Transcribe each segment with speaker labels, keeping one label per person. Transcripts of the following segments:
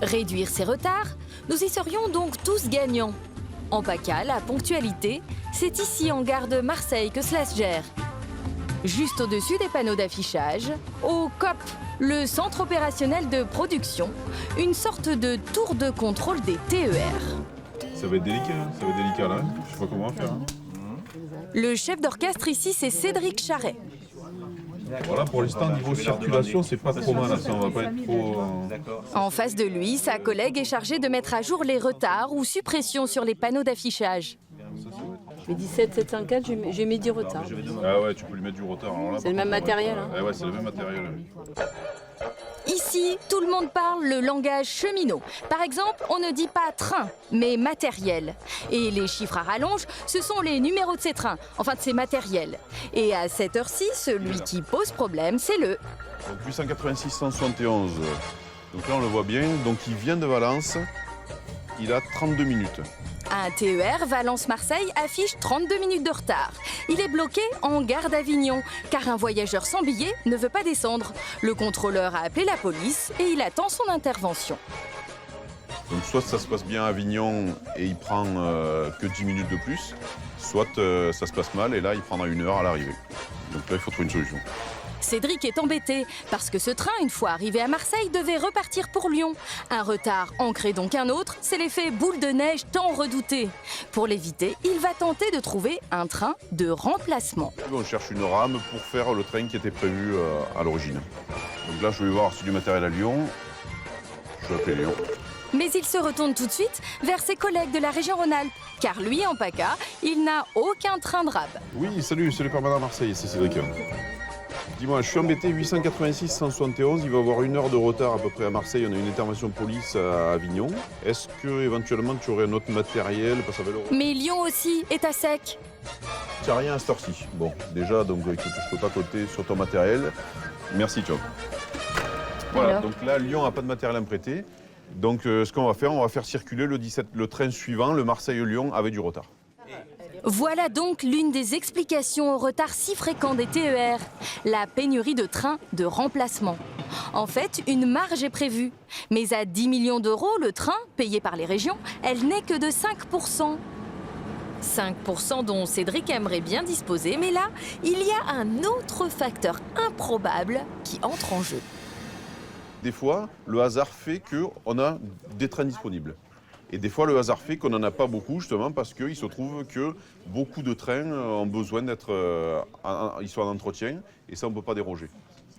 Speaker 1: Réduire ces retards, nous y serions donc tous gagnants. En PACA, la ponctualité, c'est ici en gare de Marseille que cela se gère. Juste au-dessus des panneaux d'affichage, au COP, le centre opérationnel de production, une sorte de tour de contrôle des TER.
Speaker 2: Ça va être délicat, ça va être délicat là. Je sais pas comment faire.
Speaker 1: Le chef d'orchestre ici, c'est Cédric Charret.
Speaker 2: Voilà, pour l'instant, niveau circulation, c'est pas trop mal. Ça, on va pas être trop.
Speaker 1: En face de lui, sa collègue est chargée de mettre à jour les retards ou suppressions sur les panneaux d'affichage.
Speaker 3: Mais 17 704, j'ai mis 10 retards.
Speaker 2: Ah ouais, tu peux lui mettre du retard.
Speaker 3: C'est le même matériel. Hein.
Speaker 2: Ouais, c'est le même matériel.
Speaker 1: Ici, tout le monde parle le langage cheminot. Par exemple, on ne dit pas train, mais matériel. Et les chiffres à rallonge, ce sont les numéros de ces trains, enfin de ces matériels. Et à cette heure-ci, celui qui pose problème, c'est le...
Speaker 2: Donc 886 171. Donc là, on le voit bien. Donc il vient de Valence. Il a 32 minutes.
Speaker 1: Un TER Valence-Marseille affiche 32 minutes de retard. Il est bloqué en gare d'Avignon, car un voyageur sans billet ne veut pas descendre. Le contrôleur a appelé la police et il attend son intervention.
Speaker 2: Donc soit ça se passe bien à Avignon et il prend que 10 minutes de plus, soit ça se passe mal et là, il prendra 1 heure à l'arrivée. Donc là, il faut trouver une solution.
Speaker 1: Cédric est embêté parce que ce train, une fois arrivé à Marseille, devait repartir pour Lyon. Un retard en crée donc un autre, c'est l'effet boule de neige tant redouté. Pour l'éviter, il va tenter de trouver un train de remplacement.
Speaker 2: On cherche une rame pour faire le train qui était prévu à l'origine. Donc là, je vais voir si du matériel à Lyon. Je vais appeler Lyon.
Speaker 1: Mais il se retourne tout de suite vers ses collègues de la région Rhône-Alpes, car lui, en PACA, il n'a aucun train de rab.
Speaker 2: Oui, salut, c'est le permanent Marseille, c'est Cédric. Dis-moi, je suis embêté, 886 171, il va avoir 1 heure de retard à peu près à Marseille, on a une intervention de police à Avignon. Est-ce que éventuellement tu aurais un autre matériel?
Speaker 1: Mais Lyon aussi est à sec.
Speaker 2: Tu n'as rien à cette heure-ci. Bon, déjà, donc écoute, je ne peux pas compter sur ton matériel. Merci, ciao. Voilà, donc là, Lyon n'a pas de matériel à me prêter. Donc ce qu'on va faire circuler le train suivant, le Marseille-Lyon, avec du retard.
Speaker 1: Voilà donc l'une des explications au retard si fréquent des TER, la pénurie de trains de remplacement. En fait, une marge est prévue. Mais à 10 millions d'euros, le train, payé par les régions, elle n'est que de 5%. 5% dont Cédric aimerait bien disposer, mais là, il y a un autre facteur improbable qui entre en jeu.
Speaker 2: Des fois, le hasard fait qu'on a des trains disponibles. Et des fois, le hasard fait qu'on n'en a pas beaucoup, justement, parce qu'il se trouve que beaucoup de trains ont besoin d'être ils sont en entretien, et ça, on ne peut pas déroger.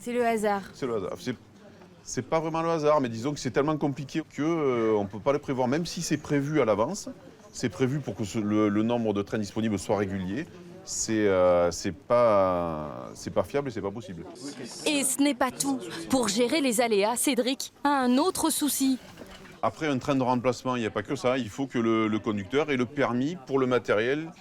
Speaker 1: C'est le hasard.
Speaker 2: C'est le hasard. C'est pas vraiment le hasard, mais disons que c'est tellement compliqué qu'on ne peut pas le prévoir, même si c'est prévu à l'avance. C'est prévu pour que le nombre de trains disponibles soit régulier. C'est pas fiable et c'est pas possible.
Speaker 1: Et ce n'est pas tout. Pour gérer les aléas, Cédric a un autre souci.
Speaker 2: Après un train de remplacement, il n'y a pas que ça. Il faut que le conducteur ait le permis pour le matériel,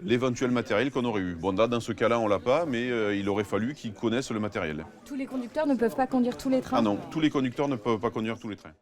Speaker 2: l'éventuel matériel qu'on aurait eu. Bon, là, dans ce cas-là, on ne l'a pas, mais il aurait fallu qu'ils connaissent le matériel.
Speaker 3: Tous les conducteurs ne peuvent pas conduire tous les trains?
Speaker 2: Ah non, tous les conducteurs ne peuvent pas conduire tous les trains.